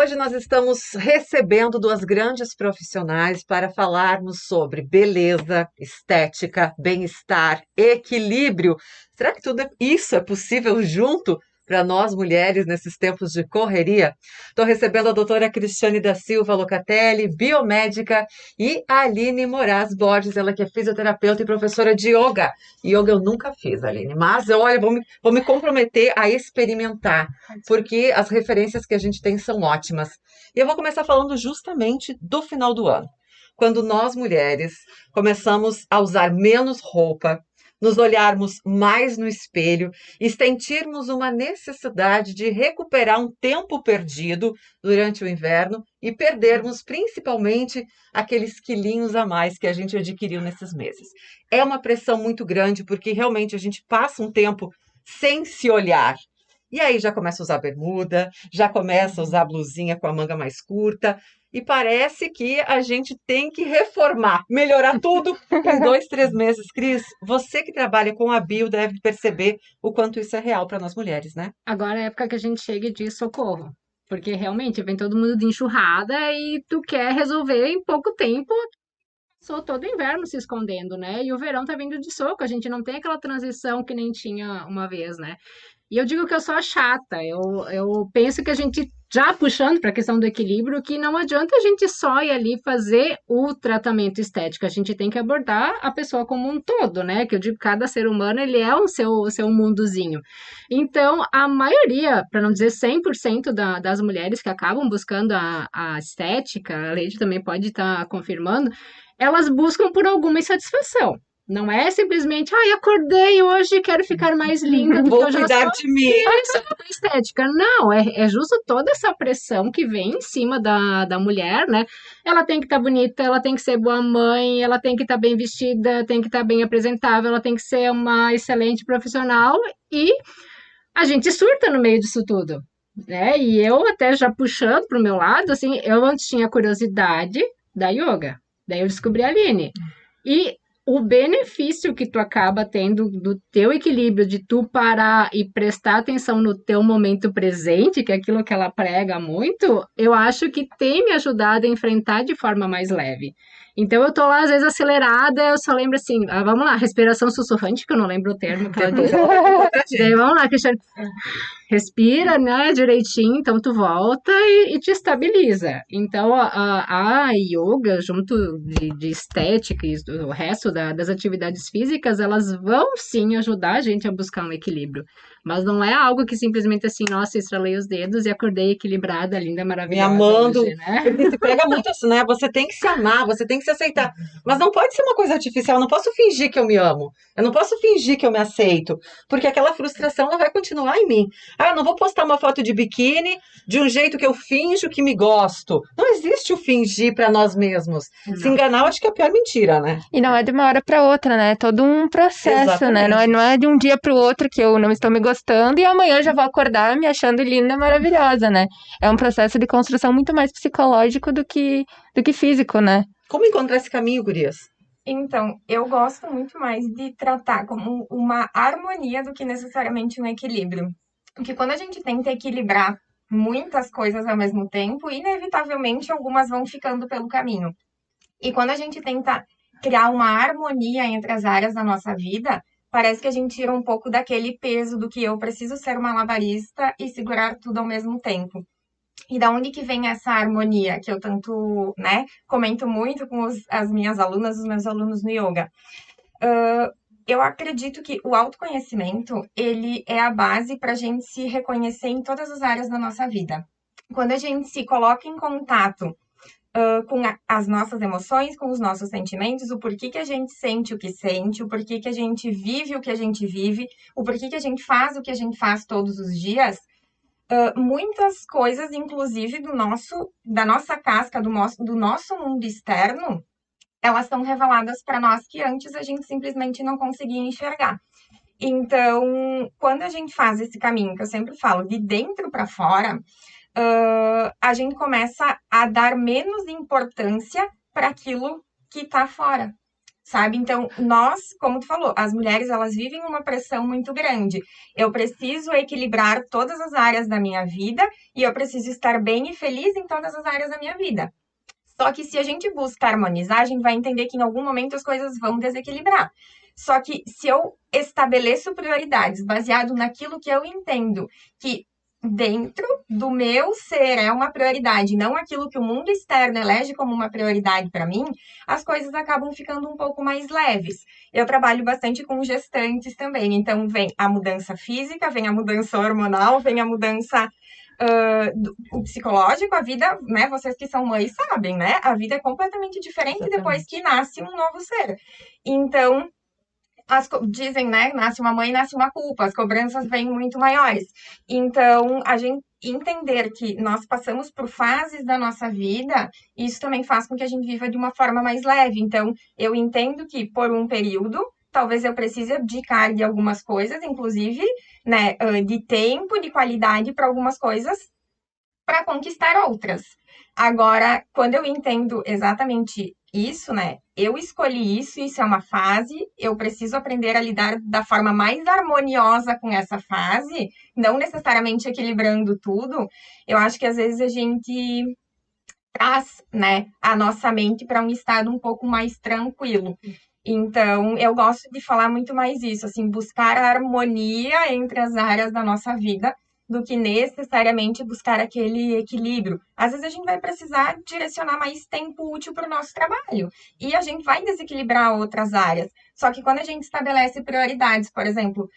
Hoje nós estamos recebendo duas grandes profissionais para falarmos sobre beleza, estética, bem-estar, equilíbrio. Será que tudo isso é possível junto para nós mulheres nesses tempos de correria? Estou recebendo a doutora Cristiane da Silva Locatelli, biomédica, e a Aline Moraes Borges, ela que é fisioterapeuta e professora de yoga. Yoga eu nunca fiz, Aline, mas olha, vou me comprometer a experimentar porque as referências que a gente tem são ótimas. E eu vou começar falando justamente do final do ano, quando nós mulheres começamos a usar menos roupa, nos olharmos mais no espelho e sentirmos uma necessidade de recuperar um tempo perdido durante o inverno e perdermos principalmente aqueles quilinhos a mais que a gente adquiriu nesses meses. É uma pressão muito grande porque realmente a gente passa um tempo sem se olhar. E aí já começa a usar bermuda, já começa a usar blusinha com a manga mais curta, e parece que a gente tem que reformar, melhorar tudo em 2, 3 meses. Cris, você que trabalha com a bio deve perceber o quanto isso é real para nós mulheres, né? Agora é a época que a gente chega e diz socorro. Porque realmente vem todo mundo de enxurrada e tu quer resolver em pouco tempo. Passou todo o inverno se escondendo, né? E o verão tá vindo de soco. A gente não tem aquela transição que nem tinha uma vez, né? E eu digo que eu sou a chata. Eu penso que a gente, já puxando para a questão do equilíbrio, que não adianta a gente só ir ali fazer o tratamento estético. A gente tem que abordar a pessoa como um todo, né? Que eu digo que cada ser humano, ele é o seu mundozinho. Então, a maioria, para não dizer 100% das mulheres que acabam buscando a estética, a Leide também pode estar confirmando, elas buscam por alguma insatisfação. Não é simplesmente, ai, acordei hoje e quero ficar mais linda do que Vou eu já sou cuidar de mim. essa estética. Não, é justo toda essa pressão que vem em cima da mulher, né? Ela tem que estar bonita, ela tem que ser boa mãe, ela tem que estar bem vestida, tem que estar bem apresentável, ela tem que ser uma excelente profissional e a gente surta no meio disso tudo, né? E eu até já puxando para o meu lado, assim, eu antes tinha curiosidade da yoga, daí eu descobri a Aline. E o benefício que tu acaba tendo do teu equilíbrio, de tu parar e prestar atenção no teu momento presente, que é aquilo que ela prega muito, eu acho que tem me ajudado a enfrentar de forma mais leve. Então eu tô lá, às vezes, acelerada, eu só lembro assim, vamos lá, respiração sussurrante, que eu não lembro o termo que ela Depois diz. ela vai contar pra Daí gente. vamos lá, Cristiane, respira, né, direitinho, então tu volta e te estabiliza. Então a yoga, junto de estética e do resto das atividades físicas, elas vão sim ajudar a gente a buscar um equilíbrio. Mas não é algo que simplesmente assim, nossa, estralei os dedos e acordei equilibrada, linda, Me maravilhosa amando, hoje, né? porque se pega muito isso, né? Você tem que se amar, você tem que se aceitar. Mas não pode ser uma coisa artificial, eu não posso fingir que eu me amo. Eu não posso fingir que eu me aceito, porque aquela frustração ela vai continuar em mim. Ah, eu não vou postar uma foto de biquíni de um jeito que eu finjo que me gosto. Não existe o fingir para nós mesmos. Se Não. enganar, eu acho que é a pior mentira, né? E não é de uma hora para outra, né? É todo um processo, né? Não é, Exatamente. não é de um dia para o outro que eu não estou me gostando e amanhã já vou acordar me achando linda, maravilhosa, né? É um processo de construção muito mais psicológico do que físico, né? Como encontrar esse caminho, gurias? Então, eu gosto muito mais de tratar como uma harmonia do que necessariamente um equilíbrio. Porque quando a gente tenta equilibrar muitas coisas ao mesmo tempo, inevitavelmente algumas vão ficando pelo caminho. E quando a gente tenta criar uma harmonia entre as áreas da nossa vida, parece que a gente tira um pouco daquele peso do que eu preciso ser uma malabarista e segurar tudo ao mesmo tempo. E da onde que vem essa harmonia que eu tanto, né, comento muito com as minhas alunas, os meus alunos no yoga? Eu acredito que o autoconhecimento, ele é a base para a gente se reconhecer em todas as áreas da nossa vida. Quando a gente se coloca em contato com as nossas emoções, com os nossos sentimentos, o porquê que a gente sente o que sente, o porquê que a gente vive o que a gente vive, o porquê que a gente faz o que a gente faz todos os dias, muitas coisas, inclusive da nossa casca, do nosso mundo externo, elas são reveladas para nós que antes a gente simplesmente não conseguia enxergar. Então, quando a gente faz esse caminho, que eu sempre falo, de dentro para fora, a gente começa a dar menos importância para aquilo que está fora. sabe? Então, nós, como tu falou, as mulheres, elas vivem uma pressão muito grande. Eu preciso equilibrar todas as áreas da minha vida e eu preciso estar bem e feliz em todas as áreas da minha vida. Só que se a gente busca harmonizar, a gente vai entender que em algum momento as coisas vão desequilibrar. Só que se eu estabeleço prioridades baseado naquilo que eu entendo que dentro do meu ser é uma prioridade, não aquilo que o mundo externo elege como uma prioridade para mim, as coisas acabam ficando um pouco mais leves. Eu trabalho bastante com gestantes também, então vem a mudança física, vem a mudança hormonal, vem a mudança o psicológico, a vida, né? Vocês que são mães sabem, né? A vida é completamente diferente depois Exatamente. que nasce um novo ser. Então, dizem, né? Nasce uma mãe, nasce uma culpa, as cobranças vêm muito maiores. Então, a gente entender que nós passamos por fases da nossa vida, isso também faz com que a gente viva de uma forma mais leve. Então, eu entendo que por um período, talvez eu precise abdicar de algumas coisas, inclusive, né, de tempo, de qualidade para algumas coisas, para conquistar outras. Agora, quando eu entendo exatamente isso, né? Eu escolhi isso, isso é uma fase, eu preciso aprender a lidar da forma mais harmoniosa com essa fase, não necessariamente equilibrando tudo. Eu acho que às vezes a gente traz, né, a nossa mente para um estado um pouco mais tranquilo. Então, eu gosto de falar muito mais isso, assim, buscar a harmonia entre as áreas da nossa vida, do que necessariamente buscar aquele equilíbrio. Às vezes a gente vai precisar direcionar mais tempo útil para o nosso trabalho e a gente vai desequilibrar outras áreas. Só que quando a gente estabelece prioridades, por exemplo,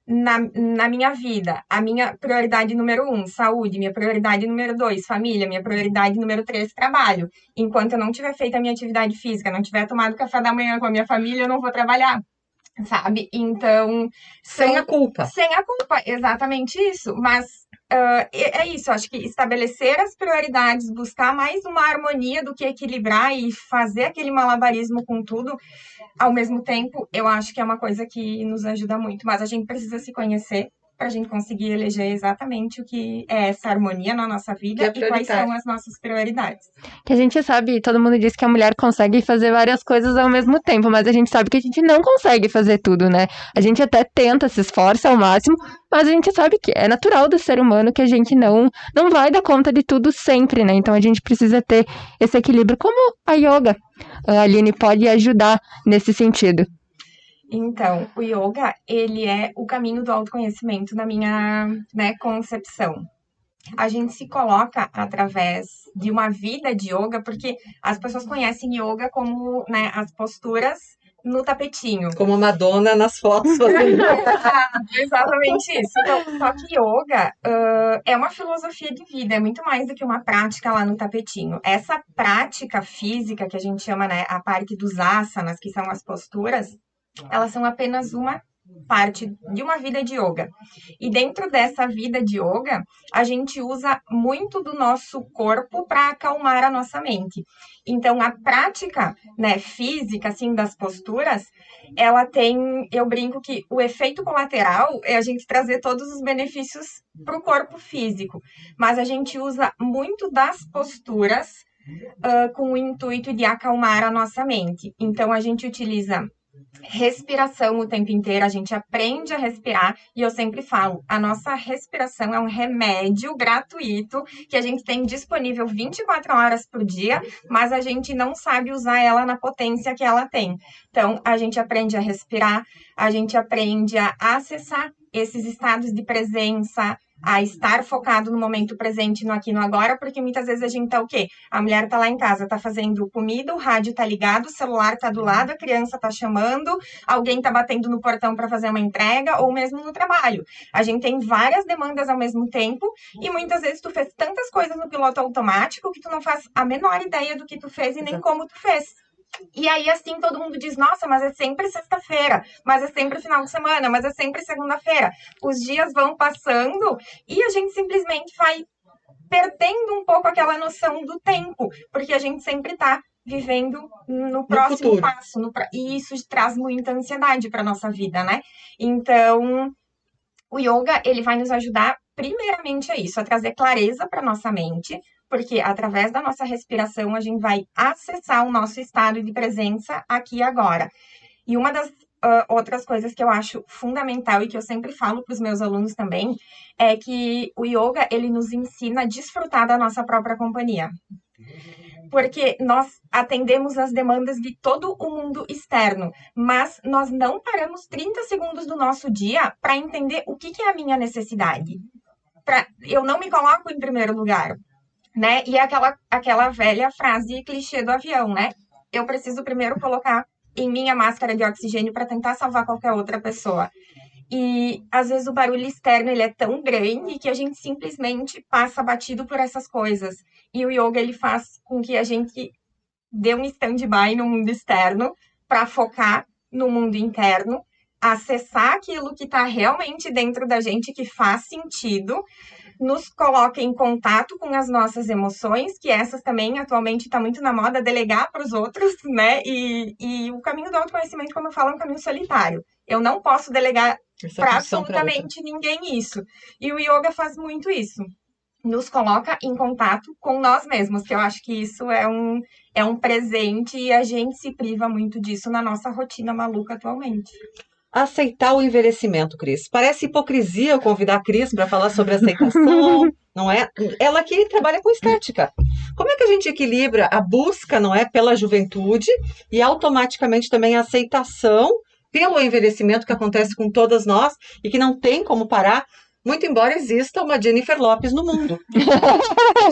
na minha vida, a minha prioridade número 1, saúde, minha prioridade número 2, família, minha prioridade número 3, trabalho. Enquanto eu não tiver feito a minha atividade física, não tiver tomado café da manhã com a minha família, eu não vou trabalhar, sabe? Então, Sem a culpa. sem a culpa, exatamente isso. Mas é isso, acho que estabelecer as prioridades, buscar mais uma harmonia do que equilibrar e fazer aquele malabarismo com tudo, ao mesmo tempo, eu acho que é uma coisa que nos ajuda muito. Mas a gente precisa se conhecer para a gente conseguir eleger exatamente o que é essa harmonia na nossa Que é vida e quais prioritário. são as nossas prioridades. Que a gente sabe, todo mundo diz que a mulher consegue fazer várias coisas ao mesmo tempo, mas a gente sabe que a gente não consegue fazer tudo, né? A gente até tenta, se esforça ao máximo, mas a gente sabe que é natural do ser humano que a gente não vai dar conta de tudo sempre, né? Então a gente precisa ter esse equilíbrio, como a yoga. A Aline pode ajudar nesse sentido. Então, o yoga, ele é o caminho do autoconhecimento na minha, né, concepção. A gente se coloca através de uma vida de yoga, porque as pessoas conhecem yoga como, né, as posturas no tapetinho. Como a Madonna nas fotos fazendo. Exatamente isso. Então, só que yoga é uma filosofia de vida, é muito mais do que uma prática lá no tapetinho. Essa prática física que a gente chama, né, a parte dos asanas, que são as posturas, elas são apenas uma parte de uma vida de yoga. E dentro dessa vida de yoga, a gente usa muito do nosso corpo para acalmar a nossa mente. Então, a prática, né, física, assim, das posturas, ela tem, eu brinco que o efeito colateral é a gente trazer todos os benefícios para o corpo físico. Mas a gente usa muito das posturas com o intuito de acalmar a nossa mente. Então, a gente utiliza respiração o tempo inteiro, a gente aprende a respirar e eu sempre falo, a nossa respiração é um remédio gratuito que a gente tem disponível 24 horas por dia, mas a gente não sabe usar ela na potência que ela tem. Então, a gente aprende a respirar, a gente aprende a acessar esses estados de presença, a estar focado no momento presente, no aqui e no agora, porque muitas vezes a gente tá o quê? A mulher tá lá em casa, tá fazendo comida, o rádio tá ligado, o celular tá do lado, a criança tá chamando, alguém tá batendo no portão para fazer uma entrega, ou mesmo no trabalho. A gente tem várias demandas ao mesmo tempo, e muitas vezes tu fez tantas coisas no piloto automático que tu não faz a menor ideia do que tu fez e nem como tu fez. E aí, assim, todo mundo diz, nossa, mas é sempre sexta-feira, mas é sempre final de semana, mas é sempre segunda-feira. Os dias vão passando e a gente simplesmente vai perdendo um pouco aquela noção do tempo, porque a gente sempre está vivendo no próximo futuro. passo, e isso traz muita ansiedade para nossa vida, né? Então, o yoga, ele vai nos ajudar primeiramente a isso, a trazer clareza para nossa mente, porque através da nossa respiração a gente vai acessar o nosso estado de presença aqui e agora. E uma das outras coisas que eu acho fundamental e que eu sempre falo para os meus alunos também é que o yoga, ele nos ensina a desfrutar da nossa própria companhia. Porque nós atendemos as demandas de todo o mundo externo, mas nós não paramos 30 segundos do nosso dia para entender o que é a minha necessidade. Eu não me coloco em primeiro lugar, né? E é aquela velha frase clichê do avião, né? Eu preciso primeiro colocar em minha máscara de oxigênio para tentar salvar qualquer outra pessoa. E às vezes o barulho externo ele é tão grande que a gente simplesmente passa batido por essas coisas. E o yoga ele faz com que a gente dê um stand-by no mundo externo para focar no mundo interno, acessar aquilo que está realmente dentro da gente que faz sentido, nos coloca em contato com as nossas emoções, que essas também atualmente está muito na moda, delegar para os outros, né? E o caminho do autoconhecimento, como eu falo, é um caminho solitário. Eu não posso delegar para absolutamente ninguém isso. E o yoga faz muito isso. Nos coloca em contato com nós mesmos, que eu acho que isso é um presente e a gente se priva muito disso na nossa rotina maluca atualmente. Aceitar o envelhecimento, Cris. Parece hipocrisia eu convidar a Cris para falar sobre aceitação, não é? Ela que trabalha com estética. Como é que a gente equilibra a busca, não é, pela juventude e automaticamente também a aceitação pelo envelhecimento que acontece com todas nós e que não tem como parar, muito embora exista uma Jennifer Lopez no mundo.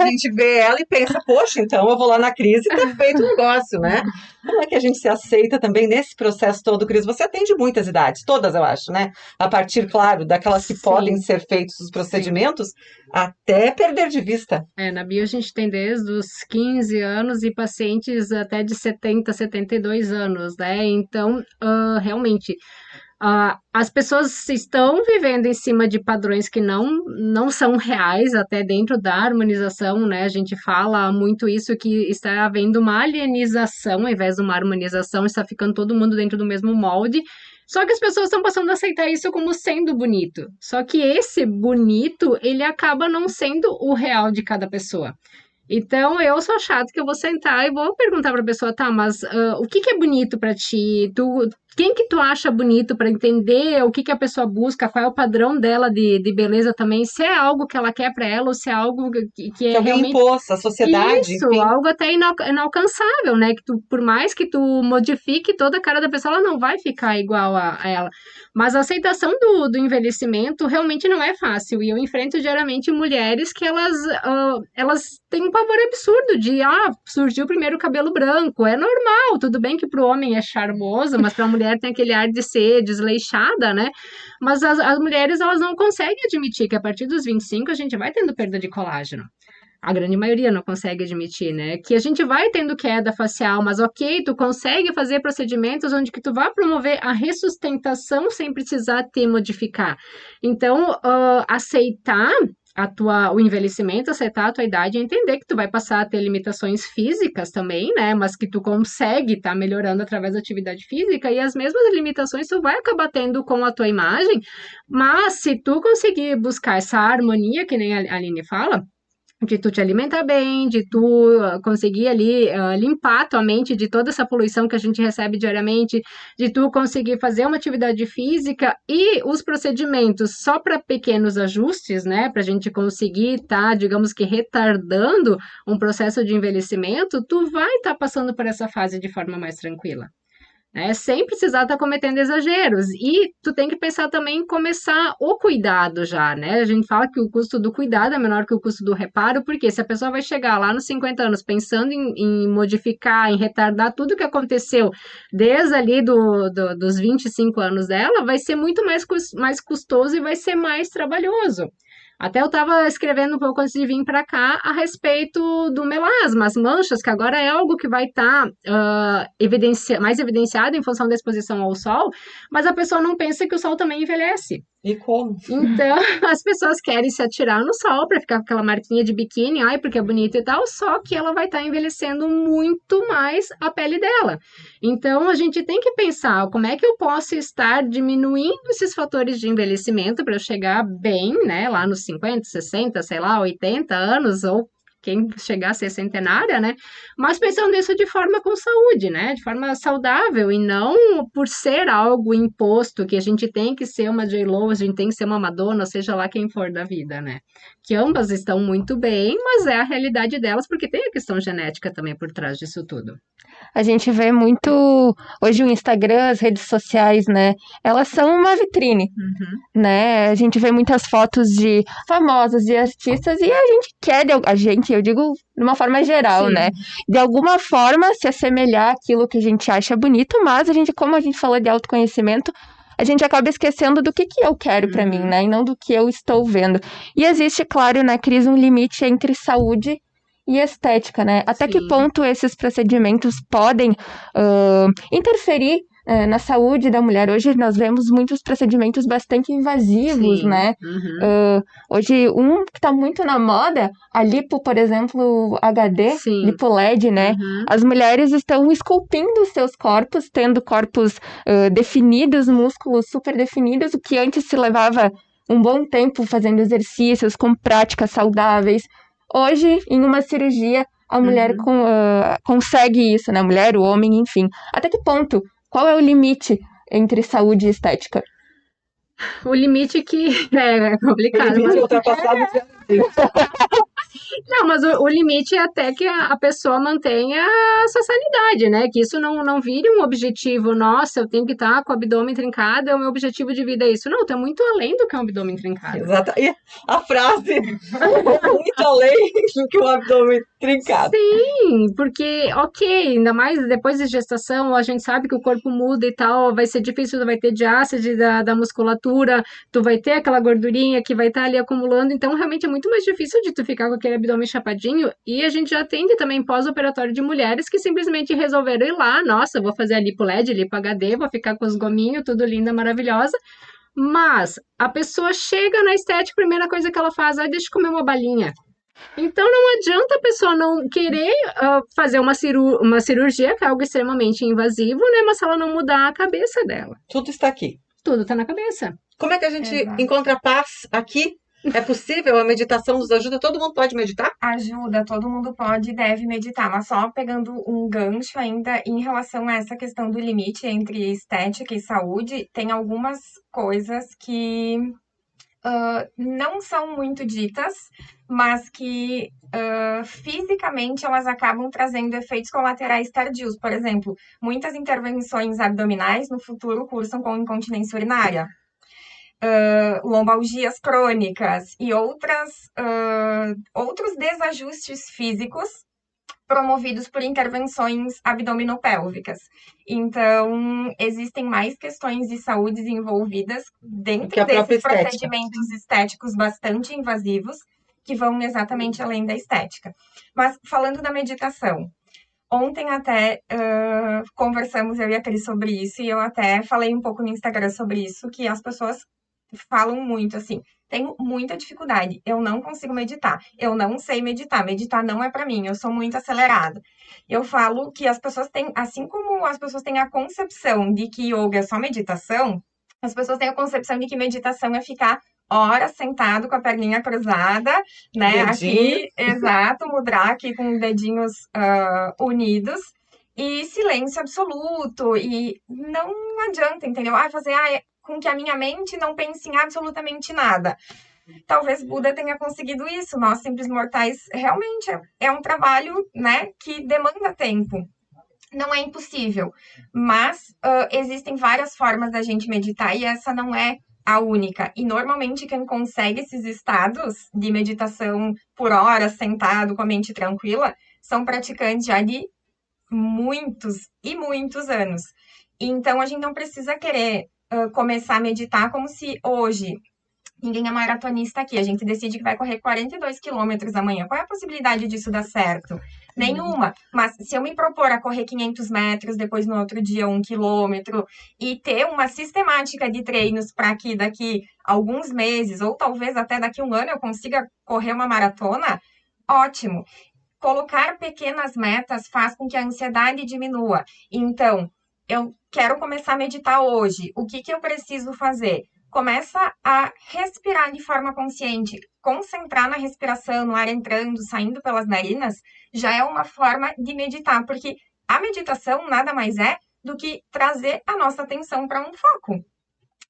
A gente vê ela e pensa, poxa, então eu vou lá na Cris e tá feito o negócio, né? Como é que a gente se aceita também nesse processo todo, Cris? Você atende muitas idades, todas eu acho, né? A partir, claro, daquelas que podem ser feitos os procedimentos, até perder de vista. Na bio a gente tem desde os 15 anos e pacientes até de 70, 72 anos, né? Então, realmente... as pessoas estão vivendo em cima de padrões que não são reais, até dentro da harmonização, né? A gente fala muito isso, que está havendo uma alienização ao invés de uma harmonização, está ficando todo mundo dentro do mesmo molde. Só que as pessoas estão passando a aceitar isso como sendo bonito. Só que esse bonito, ele acaba não sendo o real de cada pessoa. Então, eu sou chato que eu vou sentar e vou perguntar para a pessoa, tá, mas o que é bonito para ti? Quem que tu acha bonito para entender o que a pessoa busca, qual é o padrão dela de beleza também, se é algo que ela quer para ela ou se é algo que é alguém realmente... impôs, a sociedade, Isso, enfim. algo até inalcançável, né? Que por mais que tu modifique toda a cara da pessoa, ela não vai ficar igual a ela. Mas a aceitação do envelhecimento realmente não é fácil. E eu enfrento diariamente mulheres que elas têm um pavor absurdo de, surgiu primeiro o cabelo branco. É normal, tudo bem que pro homem é charmoso, mas pra mulher tem aquele ar de ser desleixada, né? Mas as mulheres, elas não conseguem admitir que a partir dos 25 a gente vai tendo perda de colágeno. A grande maioria não consegue admitir, né? Que a gente vai tendo queda facial, mas ok, tu consegue fazer procedimentos onde que tu vai promover a ressustentação sem precisar te modificar. Então, aceitar o envelhecimento, aceitar a tua idade e entender que tu vai passar a ter limitações físicas também, né? Mas que tu consegue estar melhorando através da atividade física e as mesmas limitações tu vai acabar tendo com a tua imagem, mas se tu conseguir buscar essa harmonia, que nem a Aline fala, de tu te alimentar bem, de tu conseguir ali limpar tua mente de toda essa poluição que a gente recebe diariamente, de tu conseguir fazer uma atividade física e os procedimentos só para pequenos ajustes, né, para a gente conseguir estar, digamos que retardando um processo de envelhecimento, tu vai estar passando por essa fase de forma mais tranquila. Sem precisar estar cometendo exageros. E tu tem que pensar também em começar o cuidado já, né? A gente fala que o custo do cuidado é menor que o custo do reparo, porque se a pessoa vai chegar lá nos 50 anos pensando em modificar, em retardar tudo que aconteceu desde ali dos 25 anos dela, vai ser muito mais custoso e vai ser mais trabalhoso. Até eu estava escrevendo um pouco antes de vir para cá a respeito do melasma, as manchas, que agora é algo que vai estar mais evidenciado em função da exposição ao sol, mas a pessoa não pensa que o sol também envelhece. E como? Então, as pessoas querem se atirar no sol para ficar com aquela marquinha de biquíni, porque é bonito e tal, só que ela vai estar envelhecendo muito mais a pele dela. Então, a gente tem que pensar como é que eu posso estar diminuindo esses fatores de envelhecimento para eu chegar bem, né, lá nos 50, 60, sei lá, 80 anos, ou quem chegar a ser centenária, né? Mas pensando nisso de forma com saúde, né? De forma saudável e não por ser algo imposto, que a gente tem que ser uma J.Lo, a gente tem que ser uma Madonna, seja lá quem for da vida, né? Que ambas estão muito bem, mas é a realidade delas, porque tem a questão genética também por trás disso tudo. A gente vê muito hoje o Instagram, as redes sociais, né? Elas são uma vitrine, né? A gente vê muitas fotos de famosas, de artistas, e a gente quer, eu digo de uma forma geral, Sim. né? De alguma forma se assemelhar àquilo que a gente acha bonito, mas como a gente falou de autoconhecimento, a gente acaba esquecendo do que eu quero pra mim, né? E não do que eu estou vendo. E existe, claro, né, Cris, um limite entre saúde e estética, né? Até que Sim. ponto esses procedimentos podem interferir na saúde da mulher? Hoje nós vemos muitos procedimentos bastante invasivos, Sim. né? Hoje, um que está muito na moda, a lipo, por exemplo, HD, Sim. lipo LED, né? As mulheres estão esculpindo seus corpos, tendo corpos definidos, músculos super definidos, o que antes se levava um bom tempo fazendo exercícios, com práticas saudáveis. Hoje, em uma cirurgia, a mulher consegue isso, né? A mulher, o homem, enfim. Até que ponto? Qual é o limite entre saúde e estética? O limite que é O complicado. limite Mas... ultrapassado já Não, mas o limite é até que a pessoa mantenha a sua sanidade, né? Que isso não vire um objetivo, nossa, eu tenho que estar com o abdômen trincado, é o meu objetivo de vida, é isso. Não, tá muito além do que é um abdômen trincado. Exato. E a frase muito além do que o abdômen trincado. Sim, porque, ok, ainda mais depois de gestação, a gente sabe que o corpo muda e tal, vai ser difícil, tu vai ter diástase da musculatura, tu vai ter aquela gordurinha que vai estar ali acumulando, então realmente é muito mais difícil de tu ficar com aquele abdômen chapadinho, e a gente já atende também pós-operatório de mulheres que simplesmente resolveram ir lá, nossa, vou fazer a lipo LED, lipo HD, vou ficar com os gominhos, tudo linda, maravilhosa, mas a pessoa chega na estética, a primeira coisa que ela faz é deixa eu comer uma balinha. Então não adianta a pessoa não querer fazer uma cirurgia, que é algo extremamente invasivo, né? Mas se ela não mudar a cabeça dela. Tudo está aqui. Tudo tá na cabeça. Como é que a gente Exato. encontra paz aqui? É possível? A meditação nos ajuda? Todo mundo pode meditar? Ajuda, todo mundo pode e deve meditar, mas só pegando um gancho ainda em relação a essa questão do limite entre estética e saúde, tem algumas coisas que não são muito ditas, mas que fisicamente elas acabam trazendo efeitos colaterais tardios. Por exemplo, muitas intervenções abdominais no futuro cursam com incontinência urinária. Lombalgias crônicas e outros desajustes físicos promovidos por intervenções abdominopélvicas. Então, existem mais questões de saúde envolvidas dentro Que a própria desses estética. procedimentos estéticos bastante invasivos, que vão exatamente além da estética. Mas, falando da meditação, ontem até conversamos, eu e a Cris, sobre isso, e eu até falei um pouco no Instagram sobre isso, que as pessoas falam muito assim, tenho muita dificuldade, eu não consigo meditar, eu não sei meditar, meditar não é pra mim, eu sou muito acelerada. Eu falo que as pessoas têm, assim como as pessoas têm a concepção de que yoga é só meditação, as pessoas têm a concepção de que meditação é ficar horas sentado com a perninha cruzada, né, Dedinho. aqui, exato, mudrar aqui com os dedinhos unidos, e silêncio absoluto, e não adianta, entendeu? Fazer com que a minha mente não pense em absolutamente nada. Talvez Buda tenha conseguido isso. Nós, simples mortais, realmente é um trabalho, né, que demanda tempo. Não é impossível, mas existem várias formas da gente meditar e essa não é a única. E normalmente quem consegue esses estados de meditação por horas, sentado, com a mente tranquila, são praticantes já de muitos e muitos anos. Então a gente não precisa querer começar a meditar como se hoje ninguém é maratonista aqui. A gente decide que vai correr 42 quilômetros amanhã. Qual é a possibilidade disso dar certo? Nenhuma. Mas se eu me propor a correr 500 metros, depois no outro dia 1 quilômetro, e ter uma sistemática de treinos para que daqui alguns meses, ou talvez até daqui um ano, eu consiga correr uma maratona, ótimo. Colocar pequenas metas faz com que a ansiedade diminua. Então, eu quero começar a meditar hoje. O que eu preciso fazer? começa a respirar de forma consciente, concentrar na respiração, no ar entrando, saindo pelas narinas, já é uma forma de meditar, porque a meditação nada mais é do que trazer a nossa atenção para um foco.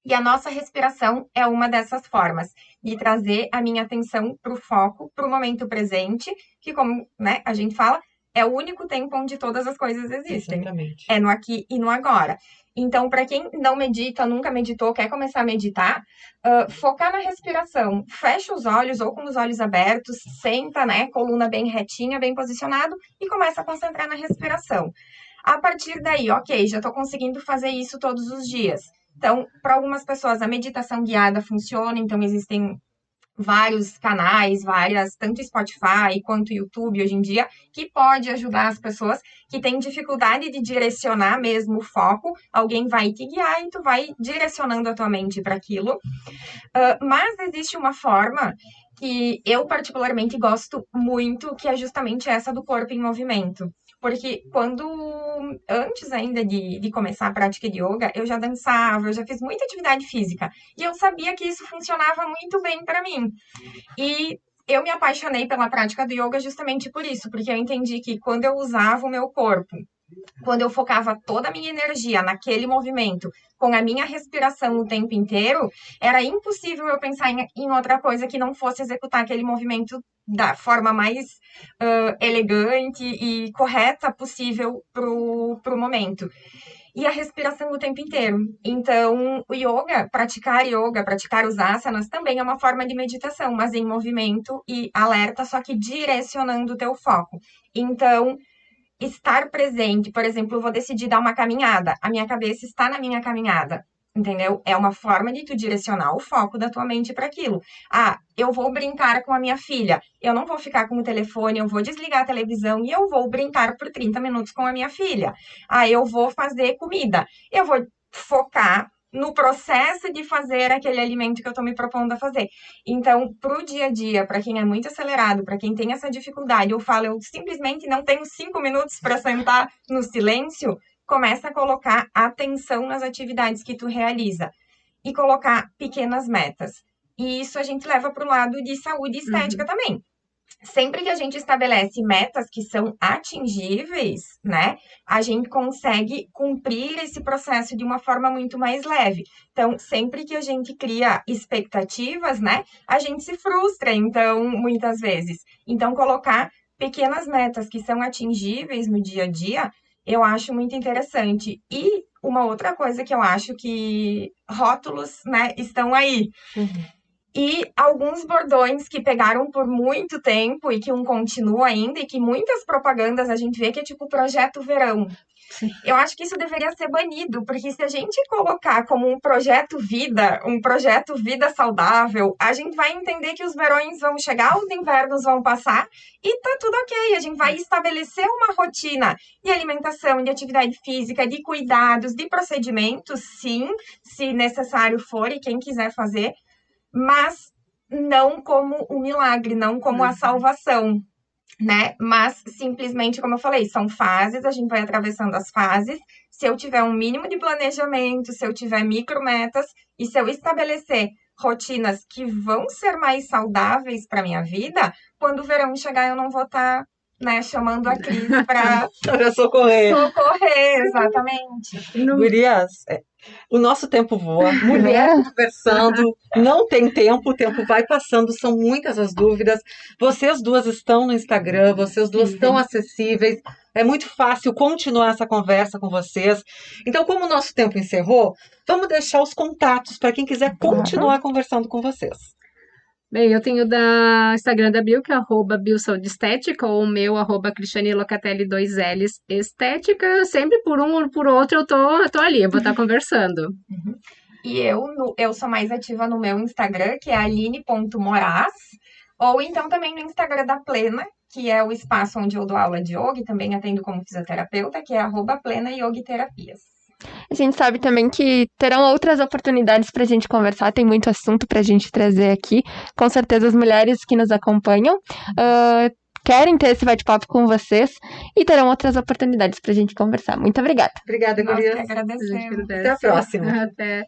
E a nossa respiração é uma dessas formas, de trazer a minha atenção para o foco, para o momento presente, que, como, né, a gente fala, é o único tempo onde todas as coisas existem. Exatamente. É no aqui e no agora. Então, para quem não medita, nunca meditou, quer começar a meditar, focar na respiração. Fecha os olhos ou com os olhos abertos, senta, né, coluna bem retinha, bem posicionado e começa a concentrar na respiração. A partir daí, ok, já estou conseguindo fazer isso todos os dias. Então, para algumas pessoas, a meditação guiada funciona, então existem vários canais, tanto Spotify quanto YouTube hoje em dia, que pode ajudar as pessoas que têm dificuldade de direcionar mesmo o foco. Alguém vai te guiar e tu vai direcionando a tua mente para aquilo. Mas existe uma forma que eu particularmente gosto muito, que é justamente essa do corpo em movimento. Porque antes ainda de começar a prática de yoga, eu já dançava, eu já fiz muita atividade física. E eu sabia que isso funcionava muito bem para mim. E eu me apaixonei pela prática do yoga justamente por isso, porque eu entendi que quando eu usava o meu corpo, quando eu focava toda a minha energia naquele movimento, com a minha respiração o tempo inteiro, era impossível eu pensar em outra coisa que não fosse executar aquele movimento da forma mais elegante e correta possível pro momento. E a respiração o tempo inteiro. Então, o yoga, praticar os asanas, também é uma forma de meditação, mas em movimento e alerta, só que direcionando o teu foco. Então, estar presente, por exemplo, eu vou decidir dar uma caminhada, a minha cabeça está na minha caminhada, entendeu? É uma forma de tu direcionar o foco da tua mente para aquilo. Ah, eu vou brincar com a minha filha, eu não vou ficar com o telefone, eu vou desligar a televisão e eu vou brincar por 30 minutos com a minha filha. Ah, eu vou fazer comida, eu vou focar no processo de fazer aquele alimento que eu estou me propondo a fazer. Então, para o dia a dia, para quem é muito acelerado, para quem tem essa dificuldade, eu simplesmente não tenho 5 minutos para sentar no silêncio, começa a colocar atenção nas atividades que tu realiza e colocar pequenas metas. E isso a gente leva para o lado de saúde e estética também. Sempre que a gente estabelece metas que são atingíveis, né, a gente consegue cumprir esse processo de uma forma muito mais leve. Então, sempre que a gente cria expectativas, né, a gente se frustra, então, muitas vezes. Então, colocar pequenas metas que são atingíveis no dia a dia, eu acho muito interessante. E uma outra coisa que eu acho que rótulos, né, estão aí. E alguns bordões que pegaram por muito tempo e que continua ainda, e que muitas propagandas a gente vê que é tipo Projeto Verão. Sim. Eu acho que isso deveria ser banido, porque se a gente colocar como um projeto vida saudável, a gente vai entender que os verões vão chegar, os invernos vão passar e tá tudo ok. A gente vai estabelecer uma rotina de alimentação, de atividade física, de cuidados, de procedimentos, sim, se necessário for e quem quiser fazer, mas não como um milagre, não como a salvação, né? Mas simplesmente, como eu falei, são fases, a gente vai atravessando as fases. Se eu tiver um mínimo de planejamento, se eu tiver micrometas e se eu estabelecer rotinas que vão ser mais saudáveis para minha vida, quando o verão chegar eu não vou estar, né, chamando a Cris para socorrer. Exatamente. Gurias, o nosso tempo voa, mulher conversando, não tem tempo, o tempo vai passando, são muitas as dúvidas. Vocês duas estão no Instagram, vocês duas estão acessíveis, é muito fácil continuar essa conversa com vocês. Então, como o nosso tempo encerrou, vamos deixar os contatos para quem quiser continuar conversando com vocês. Bem, eu tenho da Instagram da Bill, que é @BillSaúdeEstética, ou o meu, @CristianeLocatelli, 2 L's, Estética. Sempre por um ou por outro eu tô ali, eu vou estar conversando. E eu sou mais ativa no meu Instagram, que é aline.moraz, ou então também no Instagram da Plena, que é o espaço onde eu dou aula de yoga e também atendo como fisioterapeuta, que é @PlenaYogiTerapias. A gente sabe também que terão outras oportunidades para a gente conversar, tem muito assunto para a gente trazer aqui. Com certeza as mulheres que nos acompanham querem ter esse bate-papo com vocês e terão outras oportunidades pra gente conversar. Muito obrigada. Obrigada, Nós que gurias. agradecemos. Até a próxima. Até.